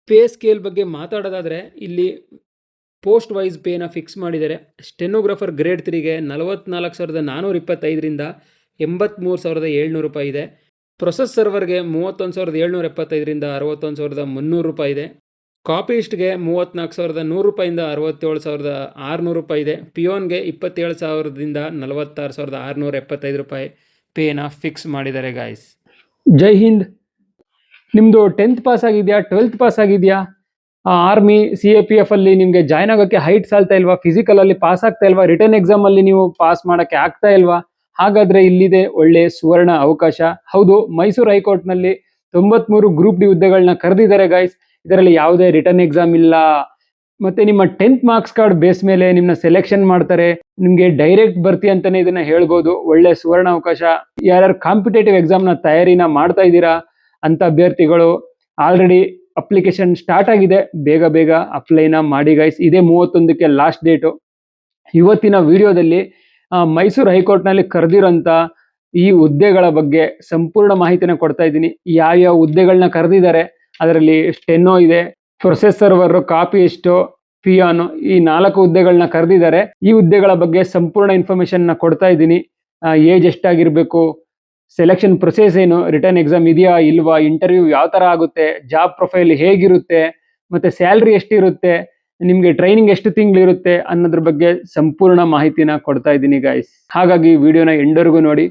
Pay scale ಬಗ್ಗೆ ಮಾತಾಡೋದಾದರೆ ಇಲ್ಲಿ post wise ಪೇನ fix ಮಾಡಿದ್ದಾರೆ. ಸ್ಟೆನೋಗ್ರಾಫರ್ ಗ್ರೇಡ್ 3ಗೆ 44,425ರಿಂದ 83,700 ರೂಪಾಯಿ ಇದೆ. ಪ್ರೊಸೆಸ್ ಸರ್ವರ್ಗೆ 31,775ರಿಂದ 61,300 ರೂಪಾಯಿ ಇದೆ. ಕಾಪಿಸ್ಟ್ಗೆ 34,100 ರೂಪಾಯಿಂದ 67,600 ರೂಪಾಯಿ ಇದೆ. ಪಿಯೋನ್ಗೆ 27,000ದಿಂದ 46,675 ರೂಪಾಯಿ ಪೇನ ಫಿಕ್ಸ್ ಮಾಡಿದ್ದಾರೆ ಗಾಯ್ಸ್. ಜೈ ಹಿಂದ್. ನಿಮ್ಮದು 10th ಪಾಸ್ ಆಗಿದೆಯಾ, 12th ಪಾಸ್ ಆಗಿದೆಯಾ, ಆರ್ಮಿ CAPF ಅಲ್ಲಿ ನಿಮಗೆ ಜಾಯ್ನ್ ಆಗೋಕ್ಕೆ ಹೈಟ್ ಸಾಲ್ತಾ ಇಲ್ವಾ, ಫಿಸಿಕಲಲ್ಲಿ ಪಾಸ್ ಆಗ್ತಾ ಇಲ್ವಾ, ರಿಟರ್ನ್ ಎಕ್ಸಾಮಲ್ಲಿ ನೀವು ಪಾಸ್ ಮಾಡೋಕ್ಕೆ ಆಗ್ತಾ ಇಲ್ವಾ, ಹಾಗಾದರೆ ಇಲ್ಲಿದೆ ಒಳ್ಳೆ ಸುವರ್ಣ ಅವಕಾಶ. ಹೌದು, ಮೈಸೂರು ಹೈಕೋರ್ಟ್ನಲ್ಲಿ 93 ಗ್ರೂಪ್ ಡಿ ಹುದ್ದೆಗಳನ್ನ ಕರೆದಿದ್ದಾರೆ ಗೈಸ್. ಇದರಲ್ಲಿ ಯಾವುದೇ ರಿಟರ್ನ್ ಎಕ್ಸಾಮ್ ಇಲ್ಲ. ಮತ್ತೆ ನಿಮ್ಮ 10th ಮಾರ್ಕ್ಸ್ ಕಾರ್ಡ್ ಬೇಸ್ ಮೇಲೆ ನಿಮ್ಮನ್ನ ಸೆಲೆಕ್ಷನ್ ಮಾಡ್ತಾರೆ. ನಿಮಗೆ ಡೈರೆಕ್ಟ್ ಭರ್ತಿ ಅಂತಾನೆ ಇದನ್ನ ಹೇಳ್ಬೋದು. ಒಳ್ಳೆ ಸುವರ್ಣ ಅವಕಾಶ. ಯಾರ್ಯಾರು ಕಾಂಪಿಟೇಟಿವ್ ಎಕ್ಸಾಮ್ನ ತಯಾರಿನ ಮಾಡ್ತಾ ಇದ್ದೀರಾ ಅಂತ ಅಭ್ಯರ್ಥಿಗಳು ಆಲ್ರೆಡಿ ಅಪ್ಲಿಕೇಶನ್ ಸ್ಟಾರ್ಟ್ ಆಗಿದೆ. ಬೇಗ ಬೇಗ ಅಪ್ಲೈನ ಮಾಡಿ ಗೈಸ್. ಇದೇ 31ಕ್ಕೆ ಲಾಸ್ಟ್ ಡೇಟು. ಇವತ್ತಿನ ವಿಡಿಯೋದಲ್ಲಿ ಮೈಸೂರು ಹೈಕೋರ್ಟ್ನಲ್ಲಿ ಕರೆದಿರೋಂಥ ಈ ಹುದ್ದೆಗಳ ಬಗ್ಗೆ ಸಂಪೂರ್ಣ ಮಾಹಿತಿನ ಕೊಡ್ತಾ ಇದ್ದೀನಿ. ಯಾವ ಹುದ್ದೆಗಳನ್ನ ಕರೆದಿದ್ದಾರೆ, ಅದರಲ್ಲಿ ಸ್ಟೆನೋ ಇದೆ, ಪ್ರೊಸೆಸ್ ಸರ್ವರ್, ಕಾಪಿಸ್ಟು, ಪಿಯಾನೋ, ಈ 4 ಹುದ್ದೆಗಳನ್ನ ಕರೆದಿದ್ದಾರೆ. ಈ ಹುದ್ದೆಗಳ ಬಗ್ಗೆ ಸಂಪೂರ್ಣ ಇನ್ಫಾರ್ಮೇಶನ್ ಕೊಡ್ತಾ ಇದ್ದೀನಿ. ಏಜ್ ಎಷ್ಟಾಗಿರ್ಬೇಕು, ಸೆಲೆಕ್ಷನ್ ಪ್ರೊಸೆಸ್ ಏನು, ರಿಟರ್ನ್ ಎಕ್ಸಾಮ್ ಇದೆಯಾ ಇಲ್ವಾ, ಇಂಟರ್ವ್ಯೂ ಯಾವ ಥರ ಆಗುತ್ತೆ, ಜಾಬ್ ಪ್ರೊಫೈಲ್ ಹೇಗಿರುತ್ತೆ, ಮತ್ತೆ ಸ್ಯಾಲ್ರಿ ಎಷ್ಟಿರುತ್ತೆ, ನಿಮಗೆ ಟ್ರೈನಿಂಗ್ ಎಷ್ಟು ತಿಂಗಳಿರುತ್ತೆ ಅನ್ನೋದ್ರ ಬಗ್ಗೆ ಸಂಪೂರ್ಣ ಮಾಹಿತಿನ ಕೊಡ್ತಾ ಇದ್ದೀನಿ ಗೈಸ್. ಹಾಗಾಗಿ ವಿಡಿಯೋನ ಎಂಡವರೆಗೂ ನೋಡಿ.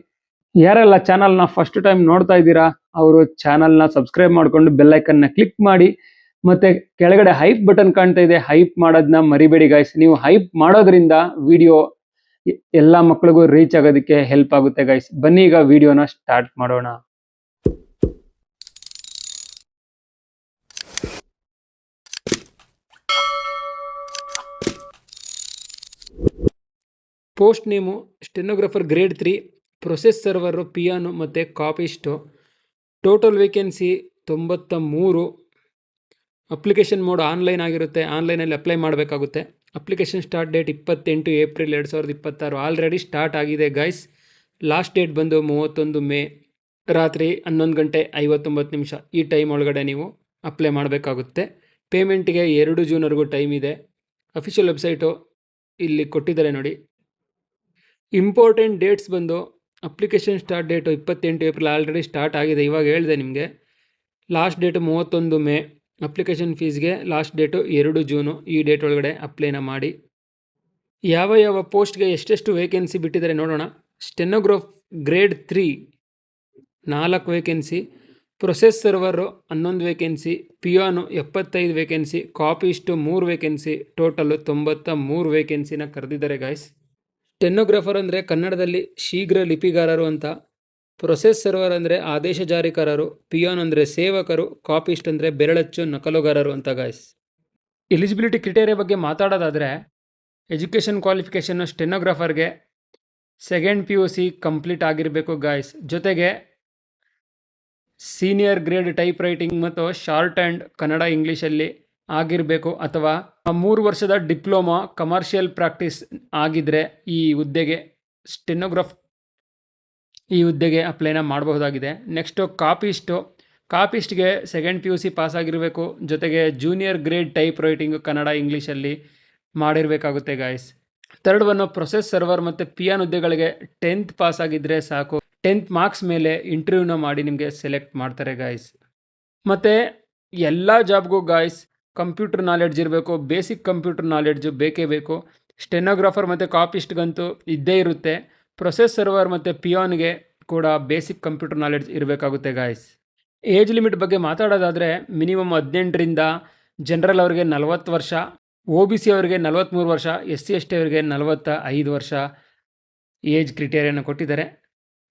ಯಾರೆಲ್ಲ ಚಾನಲ್ನ ಫಸ್ಟ್ ಟೈಮ್ ನೋಡ್ತಾ ಇದ್ದೀರಾ ಅವರು ಚಾನಲ್ನ ಸಬ್ಸ್ಕ್ರೈಬ್ ಮಾಡಿಕೊಂಡು ಬೆಲ್ಲೈಕನ್ನ ಕ್ಲಿಕ್ ಮಾಡಿ. ಮತ್ತೆ ಕೆಳಗಡೆ ಹೈಪ್ ಬಟನ್ ಕಾಣ್ತಾ ಇದೆ, ಹೈಪ್ ಮಾಡೋದನ್ನ ಮರಿಬೇಡಿ ಗೈಸ್. ನೀವು ಹೈಪ್ ಮಾಡೋದ್ರಿಂದ ವಿಡಿಯೋ ಎಲ್ಲ ಮಕ್ಕಳಿಗೂ ರೀಚ್ ಆಗೋದಕ್ಕೆ ಹೆಲ್ಪ್ ಆಗುತ್ತೆ ಗೈಸ್. ಬನ್ನಿ ಈಗ ವಿಡಿಯೋನ ಸ್ಟಾರ್ಟ್ ಮಾಡೋಣ. Post name stenographer grade 3, process server, peon ಮತ್ತು copyist. Total vacancy 93. Application mode online ಆಗಿರುತ್ತೆ. ಆನ್ಲೈನಲ್ಲಿ ಅಪ್ಲೈ ಮಾಡಬೇಕಾಗುತ್ತೆ. Application start date 28 April 2026. Already start ಆಗಿದೆ ಗೈಸ್. ಲಾಸ್ಟ್ ಡೇಟ್ ಬಂದು 31 ಮೇ ರಾತ್ರಿ 11:59. ಈ ಟೈಮ್ ಒಳಗಡೆ ನೀವು ಅಪ್ಲೈ ಮಾಡಬೇಕಾಗುತ್ತೆ. ಪೇಮೆಂಟ್ಗೆ 2 ಜೂನ್ವರೆಗೂ ಟೈಮ್ ಇದೆ. ಅಫಿಷಿಯಲ್ ವೆಬ್ಸೈಟು ಇಲ್ಲಿ ಕೊಟ್ಟಿದ್ದಾರೆ ನೋಡಿ. ಇಂಪಾರ್ಟೆಂಟ್ ಡೇಟ್ಸ್ ಬಂದು application start date 28 April already start ಆಗಿದೆ, ಇವಾಗ ಹೇಳಿದೆ ನಿಮಗೆ. Last date 31 May. ಅಪ್ಲಿಕೇಶನ್ ಫೀಸ್ಗೆ ಲಾಸ್ಟ್ ಡೇಟು 2 ಜೂನು. ಈ ಡೇಟ್ ಒಳಗಡೆ ಅಪ್ಲೈನ ಮಾಡಿ. ಯಾವ ಪೋಸ್ಟ್ಗೆ ಎಷ್ಟೆಷ್ಟು ವೇಕೆನ್ಸಿ ಬಿಟ್ಟಿದ್ದಾರೆ ನೋಡೋಣ. Stenograph grade 3 4 vacancy, process server 11 vacancy, peon 75 vacancy, copyist 3 vacancy, total 93 ವೇಕೆನ್ಸಿನ ಕರೆದಿದ್ದಾರೆ ಗಾಯ್ಸ್. ಸ್ಟೆನೋಗ್ರಾಫರ್ ಅಂದರೆ ಕನ್ನಡದಲ್ಲಿ ಶೀಘ್ರ ಲಿಪಿಗಾರರು ಅಂತ, ಪ್ರೊಸೆಸ್ ಸರ್ವರ್ ಅಂದರೆ ಆದೇಶ ಜಾರಿಕಾರರು, ಪಿಯಾನೋ ಅಂದರೆ ಸೇವಕರು, ಕಾಪಿಸ್ಟ್ ಅಂದರೆ ಬೆರಳಚ್ಚು ನಕಲುಗಾರರು ಅಂತ ಗಾಯ್ಸ್. ಎಲಿಜಿಬಿಲಿಟಿ ಕ್ರಿಟೇರಿಯಾ ಬಗ್ಗೆ ಮಾತಾಡೋದಾದರೆ ಎಜುಕೇಷನ್ ಕ್ವಾಲಿಫಿಕೇಷನ್ನು ಸ್ಟೆನೋಗ್ರಾಫರ್ಗೆ 2nd PUC ಕಂಪ್ಲೀಟ್ ಆಗಿರಬೇಕು ಗಾಯ್ಸ್. ಜೊತೆಗೆ ಸೀನಿಯರ್ ಗ್ರೇಡ್ ಟೈಪ್ ರೈಟಿಂಗ್ ಮತ್ತು ಶಾರ್ಟ್ ಆ್ಯಂಡ್ ಕನ್ನಡ ಇಂಗ್ಲೀಷಲ್ಲಿ ಆಗಿರಬೇಕು, ಅಥವಾ 3 ವರ್ಷದ ಡಿಪ್ಲೊಮಾ ಕಮರ್ಷಿಯಲ್ ಪ್ರಾಕ್ಟೀಸ್ ಆಗಿದ್ದರೆ ಈ ಹುದ್ದೆಗೆ ಅಪ್ಲೈನ ಮಾಡಬಹುದಾಗಿದೆ. ನೆಕ್ಸ್ಟು ಕಾಪಿಸ್ಟ್ಗೆ 2nd PUC ಪಾಸ್ ಆಗಿರಬೇಕು, ಜೊತೆಗೆ junior grade typewriting Kannada ಇಂಗ್ಲೀಷಲ್ಲಿ ಮಾಡಿರಬೇಕಾಗುತ್ತೆ ಗಾಯ್ಸ್. ಥರ್ಡ್ ಒನ್ನು ಪ್ರೊಸೆಸ್ ಸರ್ವರ್ ಮತ್ತು ಪಿಯಾನೋ ಹುದ್ದೆಗಳಿಗೆ 10th ಪಾಸ್ ಆಗಿದ್ದರೆ ಸಾಕು. 10th ಮಾರ್ಕ್ಸ್ ಮೇಲೆ ಇಂಟರ್ವ್ಯೂನ ಮಾಡಿ ನಿಮಗೆ ಸೆಲೆಕ್ಟ್ ಮಾಡ್ತಾರೆ ಗಾಯ್ಸ್. ಮತ್ತು ಎಲ್ಲ ಜಾಬ್ಗೂ ಗಾಯ್ಸ್ ಕಂಪ್ಯೂಟರ್ ನಾಲೆಡ್ಜ್ ಇರಬೇಕು. ಬೇಸಿಕ್ ಕಂಪ್ಯೂಟರ್ ನಾಲೆಡ್ಜು ಬೇಕೇ ಬೇಕು. ಸ್ಟೆನೋಗ್ರಾಫರ್ ಮತ್ತು ಕಾಪಿಸ್ಟ್ಗಂತೂ ಇದ್ದೇ ಇರುತ್ತೆ. ಪ್ರೊಸೆಸ್ ಸರ್ವರ್ ಮತ್ತು ಪಿಯಾನ್ಗೆ ಕೂಡ ಬೇಸಿಕ್ ಕಂಪ್ಯೂಟರ್ ನಾಲೆಡ್ಜ್ ಇರಬೇಕಾಗುತ್ತೆ ಗಾಯ್ಸ್. ಏಜ್ ಲಿಮಿಟ್ ಬಗ್ಗೆ ಮಾತಾಡೋದಾದರೆ ಮಿನಿಮಮ್ 18ರಿಂದ ಜನರಲ್ ಅವರಿಗೆ 40 ವರ್ಷ, OBC ಅವರಿಗೆ 43 ವರ್ಷ, SC ST ಅವರಿಗೆ 45 ವರ್ಷ ಏಜ್ ಕ್ರಿಟೇರಿಯಾನ ಕೊಟ್ಟಿದ್ದಾರೆ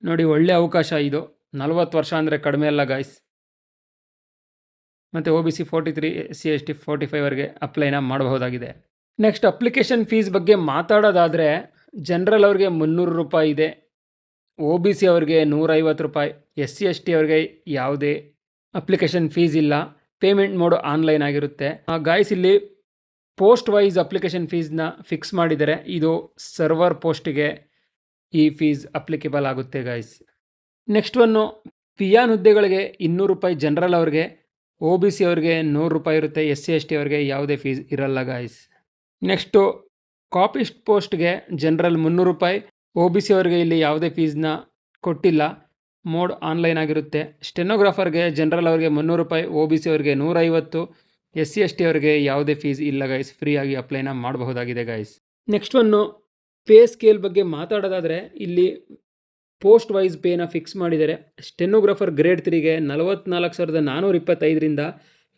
ನೋಡಿ. ಒಳ್ಳೆ ಅವಕಾಶ ಇದು. 40 ವರ್ಷ ಅಂದರೆ ಕಡಿಮೆ ಅಲ್ಲ ಗಾಯ್ಸ್. ಮತ್ತು OBC 43, SC ST 45ವರೆಗೆ ಅಪ್ಲೈನ ಮಾಡಬಹುದಾಗಿದೆ. ನೆಕ್ಸ್ಟ್ ಅಪ್ಲಿಕೇಶನ್ ಫೀಸ್ ಬಗ್ಗೆ ಮಾತಾಡೋದಾದರೆ ಜನರಲ್ ಅವ್ರಿಗೆ 300 ರೂಪಾಯಿ ಇದೆ, OBC ಅವ್ರಿಗೆ 150 ರೂಪಾಯಿ, SC ST ಅವ್ರಿಗೆ ಯಾವುದೇ ಅಪ್ಲಿಕೇಶನ್ ಫೀಸ್ ಇಲ್ಲ. ಪೇಮೆಂಟ್ ಮೋಡ್ ಆನ್ಲೈನ್ ಆಗಿರುತ್ತೆ ಗಾಯ್ಸ್. ಇಲ್ಲಿ ಪೋಸ್ಟ್ ವೈಸ್ ಅಪ್ಲಿಕೇಶನ್ ಫೀಸ್ನ ಫಿಕ್ಸ್ ಮಾಡಿದರೆ ಇದು ಸರ್ವರ್ ಪೋಸ್ಟಿಗೆ ಈ ಫೀಸ್ ಅಪ್ಲಿಕೇಬಲ್ ಆಗುತ್ತೆ ಗಾಯ್ಸ್. ನೆಕ್ಸ್ಟ್ ಒನ್ನು ಪಿಯಾನ್ ಹುದ್ದೆಗಳಿಗೆ 200 ರೂಪಾಯಿ ಜನರಲ್ ಅವ್ರಿಗೆ, OBC ಅವ್ರಿಗೆ 100 ರೂಪಾಯಿ ಇರುತ್ತೆ, SC ST ಅವ್ರಿಗೆ ಯಾವುದೇ ಫೀಸ್ ಇರಲ್ಲ ಗಾಯ್ಸ್. ನೆಕ್ಸ್ಟು ಕಾಪಿಸ್ಟ್ ಪೋಸ್ಟ್ಗೆ ಜನರಲ್ 300 ರೂಪಾಯಿ, OBC ಅವ್ರಿಗೆ ಇಲ್ಲಿ ಯಾವುದೇ ಫೀಸ್ನ ಕೊಟ್ಟಿಲ್ಲ, ಮೋಡ್ ಆನ್ಲೈನ್ ಆಗಿರುತ್ತೆ. ಸ್ಟೆನೋಗ್ರಾಫರ್ಗೆ ಜನರಲ್ ಅವ್ರಿಗೆ 300 ರೂಪಾಯಿ, OBC ಅವ್ರಿಗೆ 150, SC ST ಅವ್ರಿಗೆ ಯಾವುದೇ ಫೀಸ್ ಇಲ್ಲ ಗೈಸ್, ಫ್ರೀಯಾಗಿ ಅಪ್ಲೈನ ಮಾಡಬಹುದಾಗಿದೆ guys. Next one pay scale ಬಗ್ಗೆ ಮಾತಾಡೋದಾದರೆ ಇಲ್ಲಿ ಪೋಸ್ಟ್ ವೈಸ್ ಪೇನ ಫಿಕ್ಸ್ ಮಾಡಿದ್ದಾರೆ. ಸ್ಟೆನೋಗ್ರಾಫರ್ ಗ್ರೇಡ್ 3ಗೆ 44,425ರಿಂದ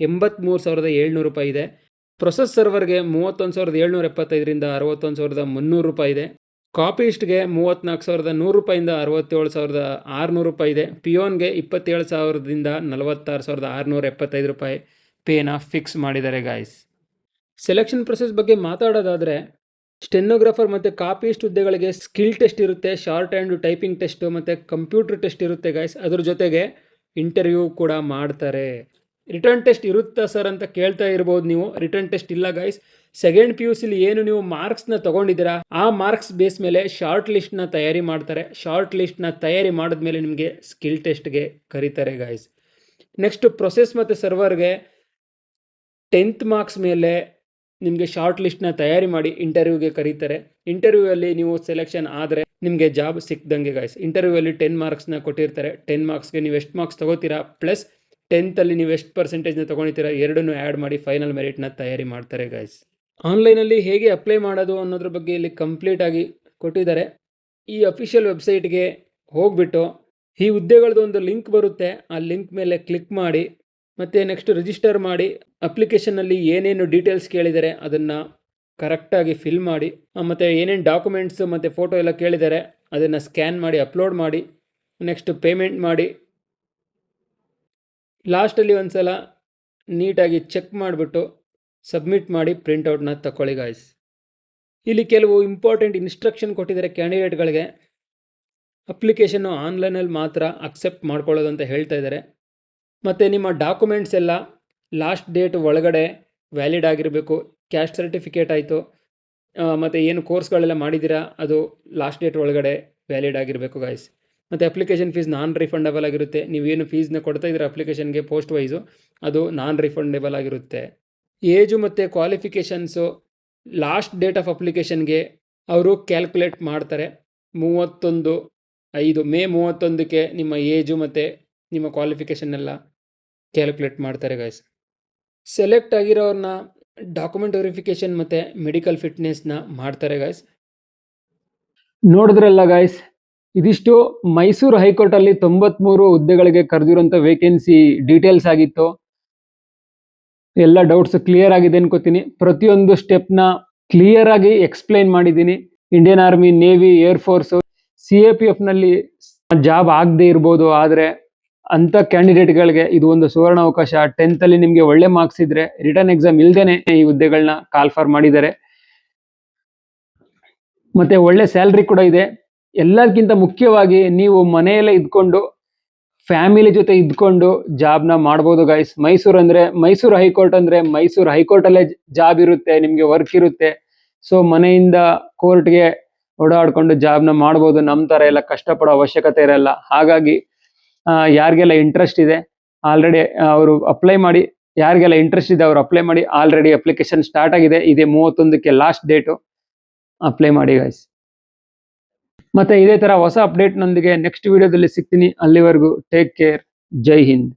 83,700 ರೂಪಾಯಿ ಇದೆ. ಪ್ರೊಸೆಸ್ ಸರ್ವರ್ಗೆ 31,775ರಿಂದ 61,300 ರೂಪಾಯಿ ಇದೆ. ಕಾಪಿಸ್ಟ್ಗೆ 34,100 ರೂಪಾಯಿಂದ 67,600 ರೂಪಾಯಿ ಇದೆ. ಪಿಯೋನ್ಗೆ 27,000ದಿಂದ 46,675 ರೂಪಾಯಿ ಪೇನ ಫಿಕ್ಸ್ ಮಾಡಿದ್ದಾರೆ ಗಾಯ್ಸ್. ಸೆಲೆಕ್ಷನ್ ಪ್ರೊಸೆಸ್ ಬಗ್ಗೆ ಮಾತಾಡೋದಾದರೆ ಸ್ಟೆನೋಗ್ರಾಫರ್ ಮತ್ತು ಕಾಪಿಸ್ಟ್ ಹುದ್ದೆಗಳಿಗೆ ಸ್ಕಿಲ್ ಟೆಸ್ಟ್ ಇರುತ್ತೆ, ಶಾರ್ಟ್ ಹ್ಯಾಂಡ್ ಟೈಪಿಂಗ್ ಟೆಸ್ಟು ಮತ್ತು ಕಂಪ್ಯೂಟರ್ ಟೆಸ್ಟ್ ಇರುತ್ತೆ ಗೈಸ್. ಅದ್ರ ಜೊತೆಗೆ ಇಂಟರ್ವ್ಯೂ ಕೂಡ ಮಾಡ್ತಾರೆ. ರಿಟರ್ನ್ ಟೆಸ್ಟ್ ಇರುತ್ತಾ ಸರ್ ಅಂತ ಕೇಳ್ತಾ ಇರ್ಬೋದು ನೀವು. ರಿಟರ್ನ್ ಟೆಸ್ಟ್ ಇಲ್ಲ ಗೈಸ್. ಸೆಕೆಂಡ್ PUCಲಿ ಏನು ನೀವು ಮಾರ್ಕ್ಸ್ನ ತೊಗೊಂಡಿದ್ದೀರಾ ಆ ಮಾರ್ಕ್ಸ್ ಬೇಸ್ ಮೇಲೆ ಶಾರ್ಟ್ ಲಿಸ್ಟ್ನ ತಯಾರಿ ಮಾಡ್ತಾರೆ. ಶಾರ್ಟ್ ಲಿಸ್ಟ್ನ ತಯಾರಿ ಮಾಡಿದ್ಮೇಲೆ ನಿಮಗೆ ಸ್ಕಿಲ್ ಟೆಸ್ಟ್ಗೆ ಕರೀತಾರೆ ಗೈಸ್. ನೆಕ್ಸ್ಟ್ ಪ್ರೊಸೆಸ್ ಮತ್ತು ಸರ್ವರ್ಗೆ 10th ಮಾರ್ಕ್ಸ್ ಮೇಲೆ ನಿಮಗೆ ಶಾರ್ಟ್ ಲಿಸ್ಟ್ನ ತಯಾರಿ ಮಾಡಿ ಇಂಟರ್ವ್ಯೂಗೆ ಕರೀತಾರೆ. ಇಂಟರ್ವ್ಯೂವಲ್ಲಿ ನೀವು ಸೆಲೆಕ್ಷನ್ ಆದರೆ ನಿಮಗೆ ಜಾಬ್ ಸಿಕ್ದಂಗೆ ಗೈಸ್. ಇಂಟರ್ವ್ಯೂವಲ್ಲಿ 10 ಮಾರ್ಕ್ಸ್ನ ಕೊಟ್ಟಿರ್ತಾರೆ. 10 ಮಾರ್ಕ್ಸ್ಗೆ ನೀವು ಎಷ್ಟು ಮಾರ್ಕ್ಸ್ ತೊಗೋತೀರಾ ಪ್ಲಸ್ 10th ನೀವು ಎಷ್ಟು ಪರ್ಸೆಂಟೇಜ್ನ ತೊಗೊಳ್ತೀರಾ ಎರಡನ್ನೂ ಆ್ಯಡ್ ಮಾಡಿ ಫೈನಲ್ ಮೆರಿಟ್ನ ತಯಾರಿ ಮಾಡ್ತಾರೆ ಗೈಸ್. ಆನ್ಲೈನಲ್ಲಿ ಹೇಗೆ ಅಪ್ಲೈ ಮಾಡೋದು ಅನ್ನೋದ್ರ ಬಗ್ಗೆ ಇಲ್ಲಿ ಕಂಪ್ಲೀಟಾಗಿ ಕೊಟ್ಟಿದ್ದಾರೆ. ಈ ಅಫಿಷಿಯಲ್ ವೆಬ್ಸೈಟ್ಗೆ ಹೋಗ್ಬಿಟ್ಟು ಈ ಹುದ್ದೆಗಳದ್ದು ಒಂದು ಲಿಂಕ್ ಬರುತ್ತೆ, ಆ ಲಿಂಕ್ ಮೇಲೆ ಕ್ಲಿಕ್ ಮಾಡಿ ಮತ್ತು ನೆಕ್ಸ್ಟ್ ರಿಜಿಸ್ಟರ್ ಮಾಡಿ. ಅಪ್ಲಿಕೇಶನಲ್ಲಿ ಏನೇನು ಡೀಟೇಲ್ಸ್ ಕೇಳಿದ್ದಾರೆ ಅದನ್ನು ಕರೆಕ್ಟಾಗಿ ಫಿಲ್ ಮಾಡಿ, ಮತ್ತು ಏನೇನು ಡಾಕ್ಯುಮೆಂಟ್ಸು ಮತ್ತು ಫೋಟೋ ಎಲ್ಲ ಕೇಳಿದ್ದಾರೆ ಅದನ್ನು ಸ್ಕ್ಯಾನ್ ಮಾಡಿ ಅಪ್ಲೋಡ್ ಮಾಡಿ. ನೆಕ್ಸ್ಟ್ ಪೇಮೆಂಟ್ ಮಾಡಿ. ಲಾಸ್ಟಲ್ಲಿ ಒಂದು ಸಲ ನೀಟಾಗಿ ಚೆಕ್ ಮಾಡಿಬಿಟ್ಟು ಸಬ್ಮಿಟ್ ಮಾಡಿ ಪ್ರಿಂಟೌಟ್ನ ತಗೊಳ್ಳಿ ಗಾಯ್ಸ್. ಇಲ್ಲಿ ಕೆಲವು ಇಂಪಾರ್ಟೆಂಟ್ ಇನ್ಸ್ಟ್ರಕ್ಷನ್ ಕೊಟ್ಟಿದ್ದಾರೆ ಕ್ಯಾಂಡಿಡೇಟ್ಗಳಿಗೆ. ಅಪ್ಲಿಕೇಶನ್ನು ಆನ್ಲೈನಲ್ಲಿ ಮಾತ್ರ ಅಕ್ಸೆಪ್ಟ್ ಮಾಡ್ಕೊಳ್ಳೋದು ಅಂತ ಹೇಳ್ತಾ ಇದ್ದಾರೆ. ಮತ್ತು ನಿಮ್ಮ ಡಾಕ್ಯುಮೆಂಟ್ಸ್ ಎಲ್ಲ ಲಾಸ್ಟ್ ಡೇಟ್ ಒಳಗಡೆ ವ್ಯಾಲಿಡ್ ಆಗಿರಬೇಕು. ಕ್ಯಾಸ್ಟ್ ಸರ್ಟಿಫಿಕೇಟ್ ಆಯಿತು, ಮತ್ತು ಏನು ಕೋರ್ಸ್ಗಳೆಲ್ಲ ಮಾಡಿದ್ದೀರಾ ಅದು ಲಾಸ್ಟ್ ಡೇಟ್ ಒಳಗಡೆ ವ್ಯಾಲಿಡ್ ಆಗಿರಬೇಕು ಗಾಯ್ಸ್. ಮತ್ತು ಅಪ್ಲಿಕೇಶನ್ ಫೀಸ್ ನಾನ್ ರಿಫಂಡಬಲ್ ಆಗಿರುತ್ತೆ. ನೀವೇನು ಫೀಸ್ನ ಕೊಡ್ತಾ ಇದ್ದೀರಾ ಅಪ್ಲಿಕೇಶನ್ಗೆ ಪೋಸ್ಟ್ ವೈಸು ಅದು ನಾನ್ ರಿಫಂಡಬಲ್ ಆಗಿರುತ್ತೆ. ಏಜು ಮತ್ತು ಕ್ವಾಲಿಫಿಕೇಷನ್ಸು ಲಾಸ್ಟ್ ಡೇಟ್ ಆಫ್ ಅಪ್ಲಿಕೇಶನ್ಗೆ ಅವರು ಕ್ಯಾಲ್ಕುಲೇಟ್ ಮಾಡ್ತಾರೆ. 31/5 ಮೇ 31ಕ್ಕೆ ನಿಮ್ಮ ಏಜು ಮತ್ತು ನಿಮ್ಮ ಕ್ವಾಲಿಫಿಕೇಷನ್ ಎಲ್ಲ ಕ್ಯಾಲ್ಕುಲೇಟ್ ಮಾಡ್ತಾರೆ ಗೈಸ್. ಸೆಲೆಕ್ಟ್ ಆಗಿರೋರನ್ನ ಡಾಕ್ಯುಮೆಂಟ್ ವೆರಿಫಿಕೇಷನ್ ಮತ್ತು ಮೆಡಿಕಲ್ ಫಿಟ್ನೆಸ್ನ ಮಾಡ್ತಾರೆ ಗೈಸ್. ನೋಡಿದ್ರಲ್ಲ ಗೈಸ್, ಇದಿಷ್ಟು ಮೈಸೂರು ಹೈಕೋರ್ಟಲ್ಲಿ 93 ಹುದ್ದೆಗಳಿಗೆ ಕರೆದಿರೋಂಥ ವೇಕೆನ್ಸಿ ಡೀಟೇಲ್ಸ್ ಆಗಿತ್ತು. ಎಲ್ಲ ಡೌಟ್ಸ್ ಕ್ಲಿಯರ್ ಆಗಿದೆ ಅನ್ಕೋತೀನಿ. ಪ್ರತಿಯೊಂದು ಸ್ಟೆಪ್ನ ಕ್ಲಿಯರ್ ಆಗಿ ಎಕ್ಸ್ಪ್ಲೈನ್ ಮಾಡಿದ್ದೀನಿ. ಇಂಡಿಯನ್ ಆರ್ಮಿ, ನೇವಿ, ಏರ್ಫೋರ್ಸು, CAPFನಲ್ಲಿ ಜಾಬ್ ಆಗದೆ ಇರ್ಬೋದು, ಆದರೆ ಅಂಥ ಕ್ಯಾಂಡಿಡೇಟ್ಗಳಿಗೆ ಇದು ಒಂದು ಸುವರ್ಣ ಅವಕಾಶ. 10th ನಿಮಗೆ ಒಳ್ಳೆ ಮಾರ್ಕ್ಸ್ ಇದ್ದರೆ ರಿಟರ್ನ್ ಎಕ್ಸಾಮ್ ಇಲ್ಲದೇ ಈ ಹುದ್ದೆಗಳನ್ನ ಕಾಲ್ಫರ್ ಮಾಡಿದ್ದಾರೆ. ಮತ್ತು ಒಳ್ಳೆ ಸ್ಯಾಲ್ರಿ ಕೂಡ ಇದೆ. ಎಲ್ಲದಕ್ಕಿಂತ ಮುಖ್ಯವಾಗಿ ನೀವು ಮನೆಯಲ್ಲೇ ಇದ್ಕೊಂಡು ಫ್ಯಾಮಿಲಿ ಜೊತೆ ಇದ್ಕೊಂಡು ಜಾಬ್ನ ಮಾಡ್ಬೋದು ಗೈಸ್. ಮೈಸೂರು ಹೈಕೋರ್ಟ್ ಅಂದರೆ ಮೈಸೂರು ಹೈಕೋರ್ಟಲ್ಲೇ ಜಾಬ್ ಇರುತ್ತೆ, ನಿಮಗೆ ವರ್ಕ್ ಇರುತ್ತೆ. ಸೊ ಮನೆಯಿಂದ ಕೋರ್ಟ್ಗೆ ಓಡಾಡ್ಕೊಂಡು ಜಾಬ್ನ ಮಾಡ್ಬೋದು. ನಮ್ಮ ಥರ ಎಲ್ಲ ಕಷ್ಟಪಡೋ ಅವಶ್ಯಕತೆ ಇರಲ್ಲ. ಹಾಗಾಗಿ ಯಾರಿಗೆಲ್ಲ ಇಂಟ್ರೆಸ್ಟ್ ಇದೆ ಆಲ್ರೆಡಿ ಅವರು ಅಪ್ಲೈ ಮಾಡಿ. ಯಾರಿಗೆಲ್ಲ ಇಂಟ್ರೆಸ್ಟ್ ಇದೆ ಅವರು ಅಪ್ಲೈ ಮಾಡಿ. ಆಲ್ರೆಡಿ ಅಪ್ಲಿಕೇಶನ್ ಸ್ಟಾರ್ಟ್ ಆಗಿದೆ. ಇದೇ 31ಕ್ಕೆ ಲಾಸ್ಟ್ ಡೇಟು. ಅಪ್ಲೈ ಮಾಡಿ ಗೈಸ್. ಮತ್ತು ಇದೇ ಥರ ಹೊಸ ಅಪ್ಡೇಟ್ನೊಂದಿಗೆ ನೆಕ್ಸ್ಟ್ ವಿಡಿಯೋದಲ್ಲಿ ಸಿಗ್ತೀನಿ. ಅಲ್ಲಿವರೆಗೂ ಟೇಕ್ ಕೇರ್. ಜೈ ಹಿಂದ್.